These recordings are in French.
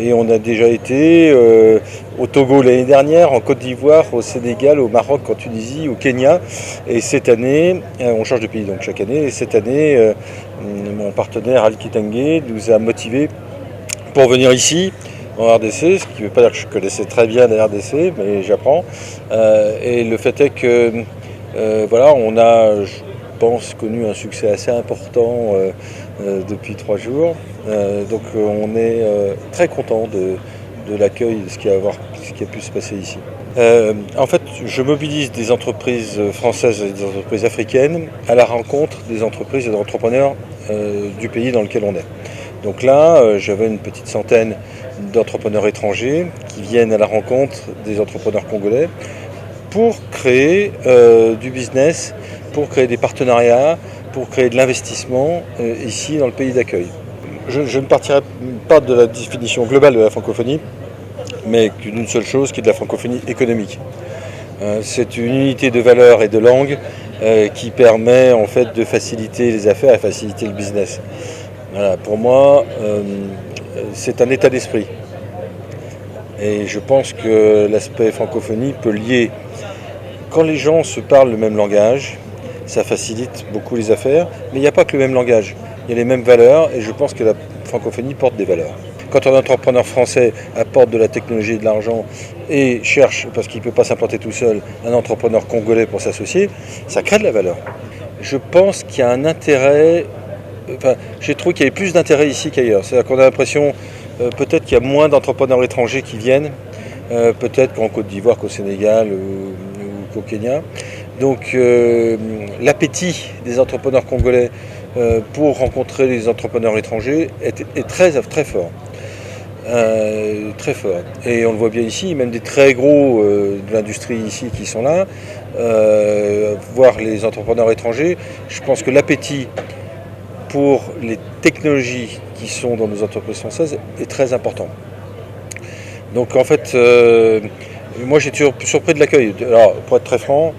Et on a déjà été au Togo l'année dernière, en Côte d'Ivoire, au Sénégal, au Maroc, en Tunisie, au Kenya. Et cette année, on change de pays donc chaque année, et cette année, mon partenaire Al Kitangé nous a motivés pour venir ici, en RDC, ce qui ne veut pas dire que je connaissais très bien la RDC, mais j'apprends. Et le fait est que, voilà, on a, je pense, connu un succès assez important depuis 3 jours. Donc on est très content de l'accueil, de ce qui a pu se passer ici. En fait, je mobilise des entreprises françaises et des entreprises africaines à la rencontre des entreprises et des entrepreneurs du pays dans lequel on est. Donc là, j'avais une petite centaine d'entrepreneurs étrangers qui viennent à la rencontre des entrepreneurs congolais pour créer du business, pour créer des partenariats, pour créer de l'investissement ici dans le pays d'accueil. Je ne partirai pas de la définition globale de la francophonie, mais d'une seule chose qui est de la francophonie économique. C'est une unité de valeurs et de langue qui permet en fait de faciliter les affaires et faciliter le business. Voilà, pour moi, c'est un état d'esprit. Et je pense que l'aspect francophonie peut lier. Quand les gens se parlent le même langage, ça facilite beaucoup les affaires, mais il n'y a pas que le même langage. Il y a les mêmes valeurs et je pense que la francophonie porte des valeurs. Quand un entrepreneur français apporte de la technologie et de l'argent et cherche, parce qu'il ne peut pas s'implanter tout seul, un entrepreneur congolais pour s'associer, ça crée de la valeur. Je pense qu'il y a un intérêt, j'ai trouvé qu'il y avait plus d'intérêt ici qu'ailleurs. C'est-à-dire qu'on a l'impression, peut-être qu'il y a moins d'entrepreneurs étrangers qui viennent, peut-être qu'en Côte d'Ivoire, qu'au Sénégal ou qu'au Kenya. Donc l'appétit des entrepreneurs congolais pour rencontrer les entrepreneurs étrangers est très, très fort. Très fort. Et on le voit bien ici, même des très gros de l'industrie ici qui sont là, voir les entrepreneurs étrangers, je pense que l'appétit pour les technologies qui sont dans nos entreprises françaises est très important. Donc en fait, moi j'ai toujours surpris de l'accueil. Alors pour être très franc,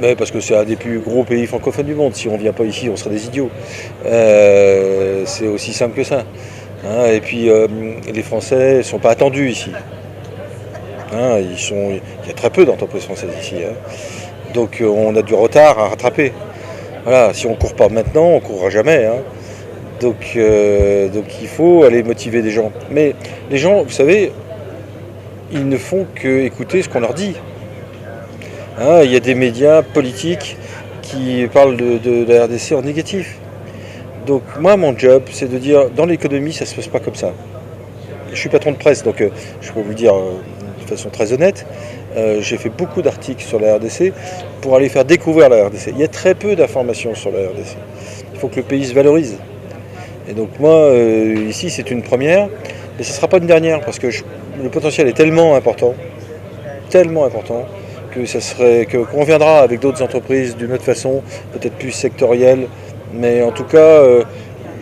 mais parce que c'est un des plus gros pays francophones du monde, si on ne vient pas ici on serait des idiots. C'est aussi simple que ça. Hein, et puis les Français ne sont pas attendus ici. Hein, il y a très peu d'entreprises françaises ici. Hein. Donc on a du retard à rattraper. Voilà, si on ne court pas maintenant, on ne courra jamais. Hein. Donc il faut aller motiver des gens. Mais les gens, vous savez, ils ne font qu'écouter ce qu'on leur dit. Hein, il y a des médias politiques qui parlent de la RDC en négatif. Donc moi, mon job, c'est de dire, dans l'économie, ça ne se passe pas comme ça. Je suis patron de presse, donc je peux vous le dire de façon très honnête. J'ai fait beaucoup d'articles sur la RDC pour aller faire découvrir la RDC. Il y a très peu d'informations sur la RDC. Il faut que le pays se valorise. Et donc moi, ici, c'est une première, mais ce ne sera pas une dernière, parce que le potentiel est tellement important, que qu'on viendra avec d'autres entreprises d'une autre façon, peut-être plus sectorielle, mais en tout cas,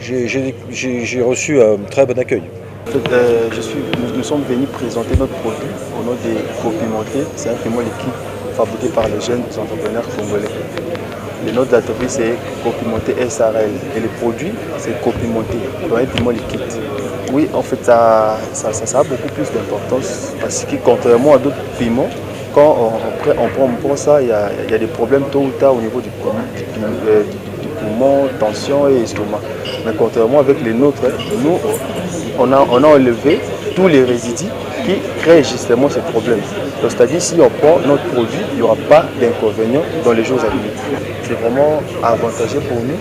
j'ai reçu un très bon accueil. En fait, nous sommes venus présenter notre produit au nom des Copimenté. C'est un piment liquide fabriqué par les jeunes entrepreneurs congolais. Le nom de l'entreprise c'est Copimenté SARL et le produit c'est Copimenté, un piment liquide. Oui, en fait, ça a beaucoup plus d'importance parce que contrairement à d'autres piments, quand on prend ça, il y a des problèmes tôt ou tard au niveau du poumon, tension et estomac. Mais contrairement avec les nôtres, nous, on a enlevé tous les résidus qui créent justement ces problèmes. C'est-à-dire si on prend notre produit, il n'y aura pas d'inconvénients dans les jours à venir. C'est vraiment avantageux pour nous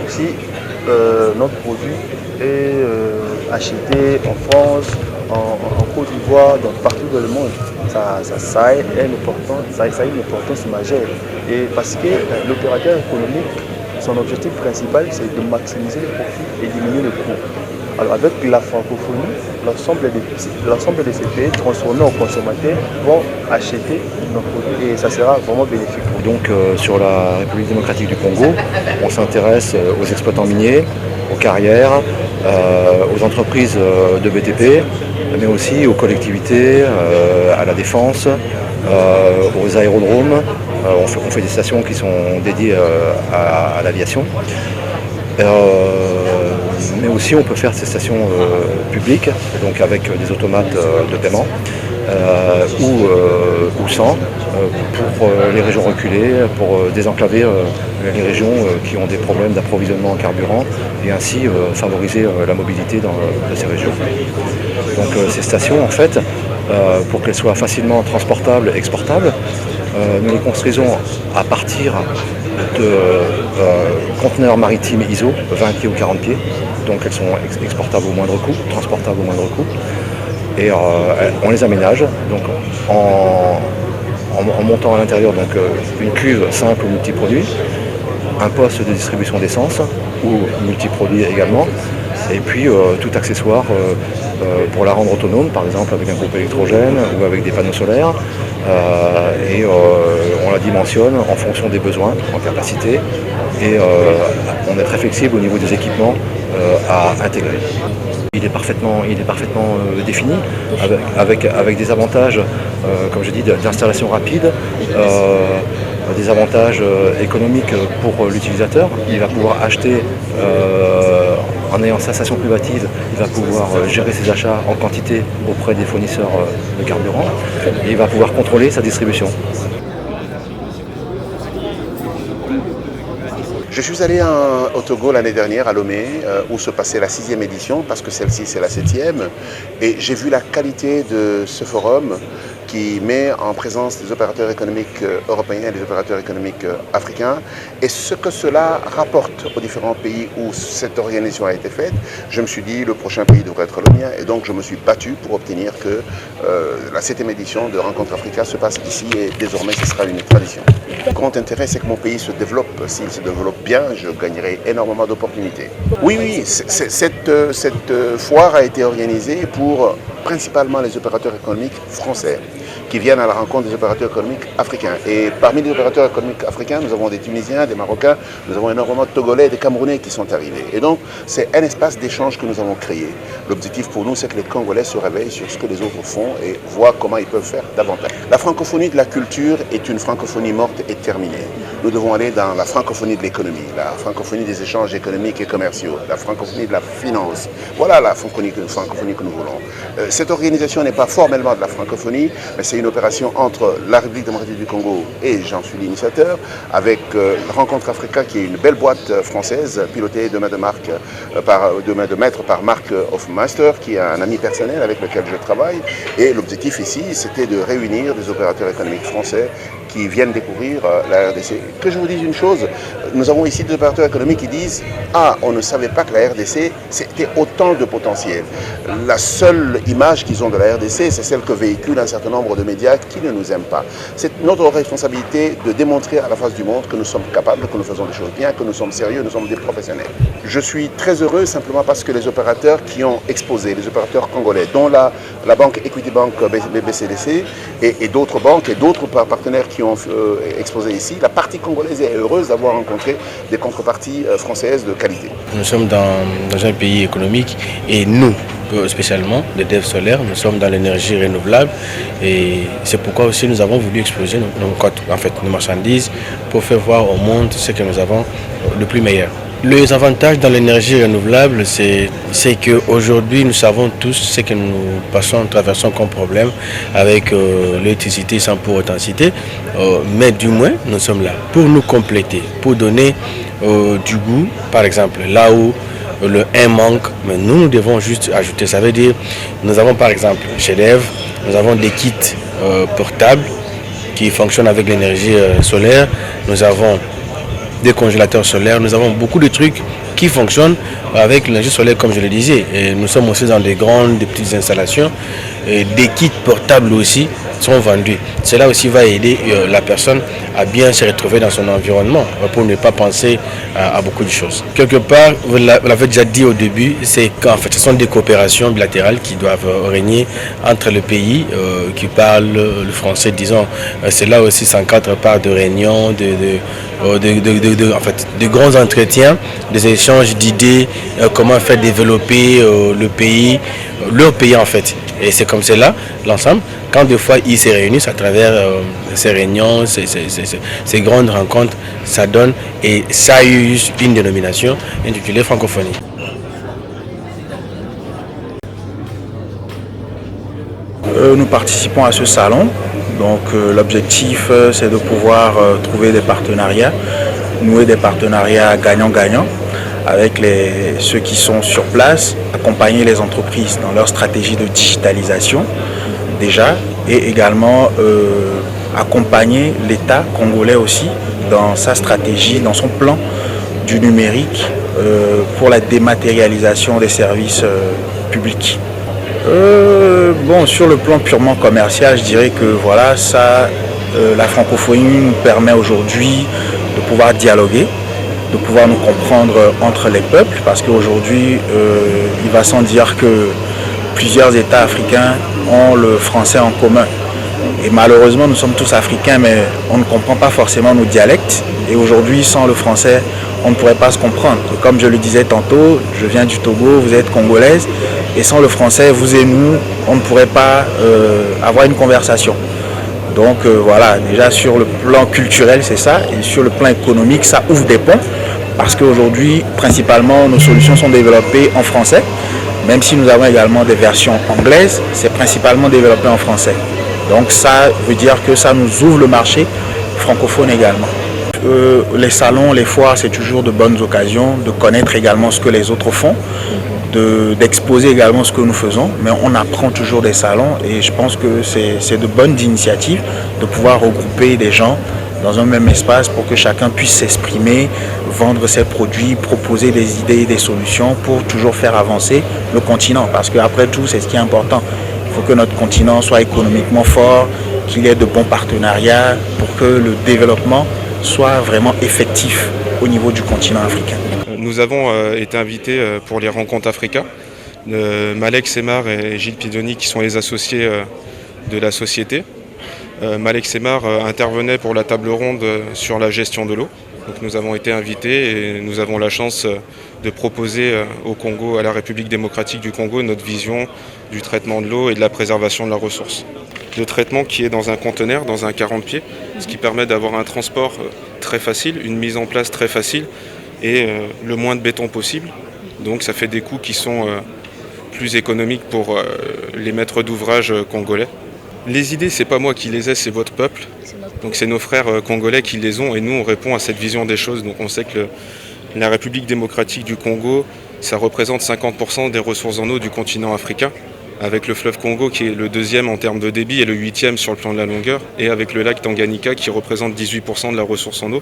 si notre produit est acheté en France, en Côte d'Ivoire, partout dans le monde. Ça a une importance majeure. Et parce que l'opérateur économique, son objectif principal, c'est de maximiser les profits et diminuer les coûts. Alors avec la francophonie, l'ensemble de ces pays transformés en consommateurs vont acheter nos produits et ça sera vraiment bénéfique. Donc sur la République démocratique du Congo, on s'intéresse aux exploitants miniers, aux carrières, aux entreprises de BTP, mais aussi aux collectivités, à la défense, aux aérodromes. On fait des stations qui sont dédiées à l'aviation. mais aussi on peut faire ces stations publiques, donc avec des automates de paiement, ou sans, pour les régions reculées, pour désenclaver les régions qui ont des problèmes d'approvisionnement en carburant et ainsi favoriser la mobilité de ces régions. Donc ces stations, en fait, pour qu'elles soient facilement transportables et exportables, nous les construisons à partir de conteneurs maritimes ISO 20 pieds ou 40 pieds, donc elles sont exportables au moindre coût, transportables au moindre coût, et on les aménage donc en montant à l'intérieur donc une cuve simple ou multiproduit, un poste de distribution d'essence ou multiproduit également, et puis tout accessoire pour la rendre autonome, par exemple avec un groupe électrogène ou avec des panneaux solaires, et on la dimensionne en fonction des besoins en capacité, et on est très flexible au niveau des équipements à intégrer. Il est parfaitement défini, avec des avantages, comme je dis, d'installation rapide, des avantages économiques pour l'utilisateur. Il va pouvoir acheter, en ayant sa station privative, il va pouvoir gérer ses achats en quantité auprès des fournisseurs de carburant, et il va pouvoir contrôler sa distribution. Je suis allé au Togo l'année dernière à Lomé, où se passait la 6e édition, parce que celle-ci c'est la 7e, et j'ai vu la qualité de ce forum qui met en présence des opérateurs économiques européens et des opérateurs économiques africains, et ce que cela rapporte aux différents pays où cette organisation a été faite. Je me suis dit le prochain pays devrait être le mien, et donc je me suis battu pour obtenir que la 7e édition de Rencontre Africa se passe ici, et désormais ce sera une tradition. Le grand intérêt, c'est que mon pays se développe. S'il se développe bien, je gagnerai énormément d'opportunités. Oui, cette foire a été organisée pour principalement les opérateurs économiques français qui viennent à la rencontre des opérateurs économiques africains. Et parmi les opérateurs économiques africains, nous avons des Tunisiens, des Marocains, nous avons énormément de Togolais et des Camerounais qui sont arrivés. Et donc, c'est un espace d'échange que nous avons créé. L'objectif pour nous, c'est que les Congolais se réveillent sur ce que les autres font et voient comment ils peuvent faire davantage. La francophonie de la culture est une francophonie morte et terminée. Nous devons aller dans la francophonie de l'économie, la francophonie des échanges économiques et commerciaux, la francophonie de la finance. Voilà la francophonie que nous voulons. Cette organisation n'est pas formellement de la francophonie, mais c'est une opération entre la République démocratique du Congo et j'en suis l'initiateur, avec Rencontre Africa, qui est une belle boîte française pilotée de main de maître par Marc Hofmeister, qui est un ami personnel avec lequel je travaille. Et l'objectif ici, c'était de réunir des opérateurs économiques français qui viennent découvrir la RDC. Que je vous dise une chose, nous avons ici des opérateurs économiques qui disent « Ah, on ne savait pas que la RDC, c'était autant de potentiel. » La seule image qu'ils ont de la RDC, c'est celle que véhiculent un certain nombre de médias qui ne nous aiment pas. C'est notre responsabilité de démontrer à la face du monde que nous sommes capables, que nous faisons des choses bien, que nous sommes sérieux, nous sommes des professionnels. Je suis très heureux simplement parce que les opérateurs qui ont exposé, les opérateurs congolais, dont la banque Equity Bank BCDC et d'autres banques et d'autres partenaires qui ont exposé ici, la partie congolaise est heureuse d'avoir rencontré des contreparties françaises de qualité. Nous sommes dans un pays économique et nous, spécialement, les devs solaires, nous sommes dans l'énergie renouvelable et c'est pourquoi aussi nous avons voulu exposer nos marchandises pour faire voir au monde ce que nous avons de plus meilleur. Les avantages dans l'énergie renouvelable, c'est qu'aujourd'hui nous savons tous ce que nous traversons comme problème avec l'électricité sans pour autant citer, mais du moins nous sommes là pour nous compléter, pour donner du goût, par exemple, là où le 1 manque, mais nous devons juste ajouter. Ça veut dire, nous avons par exemple chez Dev, nous avons des kits portables qui fonctionnent avec l'énergie solaire, nous avons des congélateurs solaires, nous avons beaucoup de trucs qui fonctionnent avec l'énergie solaire comme je le disais. Et nous sommes aussi dans des petites installations, et des kits portables aussi sont vendus. Cela aussi va aider la personne à bien se retrouver dans son environnement pour ne pas penser à beaucoup de choses. Quelque part, vous l'avez déjà dit au début, c'est qu'en fait ce sont des coopérations bilatérales qui doivent régner entre le pays qui parle le français, disons. C'est là aussi s'encadre par de réunions, de grands entretiens, des échanges d'idées, comment faire développer le pays, leur pays en fait. Et c'est comme cela, l'ensemble, quand des fois ils se réunissent à travers ces réunions, ces grandes rencontres, ça donne, et ça a eu une dénomination intitulée francophonie. nous participons à ce salon. Donc l'objectif, c'est de pouvoir trouver des partenariats, nouer des partenariats gagnant-gagnant avec ceux qui sont sur place, accompagner les entreprises dans leur stratégie de digitalisation déjà, et également accompagner l'État congolais aussi dans sa stratégie, dans son plan du numérique pour la dématérialisation des services publics. Bon, sur le plan purement commercial, je dirais que voilà, la francophonie nous permet aujourd'hui de pouvoir dialoguer, de pouvoir nous comprendre entre les peuples, parce qu'aujourd'hui, il va sans dire que plusieurs États africains ont le français en commun. Et malheureusement, nous sommes tous africains, mais on ne comprend pas forcément nos dialectes. Et aujourd'hui, sans le français, on ne pourrait pas se comprendre. Et comme je le disais tantôt, je viens du Togo, vous êtes congolaise, et sans le français, vous et nous, on ne pourrait pas avoir une conversation. Donc voilà, déjà sur le plan culturel, c'est ça, et sur le plan économique, ça ouvre des ponts, parce qu'aujourd'hui, principalement, nos solutions sont développées en français, même si nous avons également des versions anglaises, c'est principalement développé en français. Donc ça veut dire que ça nous ouvre le marché francophone également. Les salons, les foires, c'est toujours de bonnes occasions de connaître également ce que les autres font, d'exposer également ce que nous faisons, mais on apprend toujours des salons et je pense que c'est de bonnes initiatives de pouvoir regrouper des gens dans un même espace pour que chacun puisse s'exprimer, vendre ses produits, proposer des idées et des solutions pour toujours faire avancer le continent, parce qu'après tout, c'est ce qui est important. Il faut que notre continent soit économiquement fort, qu'il y ait de bons partenariats pour que le développement soit vraiment effectif au niveau du continent africain. Nous avons été invités pour les rencontres Africa. Malek Semar et Gilles Pidoni qui sont les associés de la société. Malek Semar intervenait pour la table ronde sur la gestion de l'eau. Donc nous avons été invités et nous avons la chance de proposer au Congo, à la République démocratique du Congo, notre vision du traitement de l'eau et de la préservation de la ressource. Le traitement qui est dans un conteneur, dans un 40 pieds, ce qui permet d'avoir un transport très facile, une mise en place très facile et le moins de béton possible. Donc ça fait des coûts qui sont plus économiques pour les maîtres d'ouvrage congolais. Les idées, c'est pas moi qui les ai, c'est votre peuple. Donc c'est nos frères congolais qui les ont et nous on répond à cette vision des choses. Donc on sait que la République démocratique du Congo, ça représente 50% des ressources en eau du continent africain, avec le fleuve Congo qui est le deuxième en termes de débit et le 8e sur le plan de la longueur, et avec le lac Tanganyika qui représente 18% de la ressource en eau.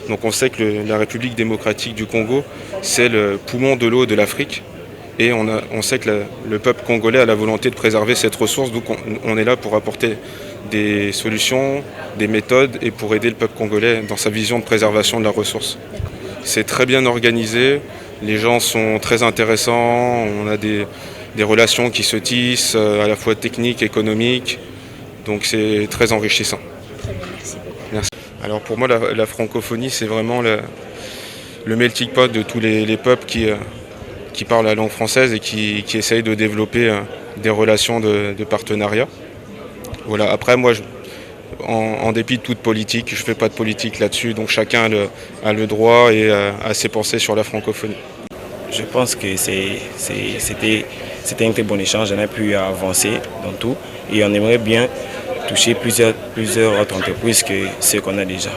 Donc on sait que la République démocratique du Congo, c'est le poumon de l'eau de l'Afrique, et on sait que le peuple congolais a la volonté de préserver cette ressource, donc on est là pour apporter des solutions, des méthodes, et pour aider le peuple congolais dans sa vision de préservation de la ressource. C'est très bien organisé, les gens sont très intéressants, on a des relations qui se tissent, à la fois techniques, économiques, donc c'est très enrichissant. Merci. Alors pour moi, la francophonie, c'est vraiment le melting pot de tous les peuples qui parlent la langue française et qui essayent de développer des relations de partenariat. Voilà. Après, moi, en dépit de toute politique, je ne fais pas de politique là-dessus, donc chacun a le droit et a ses pensées sur la francophonie. Je pense que c'était un très bon échange, on a pu avancer dans tout et on aimerait bien toucher plusieurs autres entreprises que ce qu'on a déjà.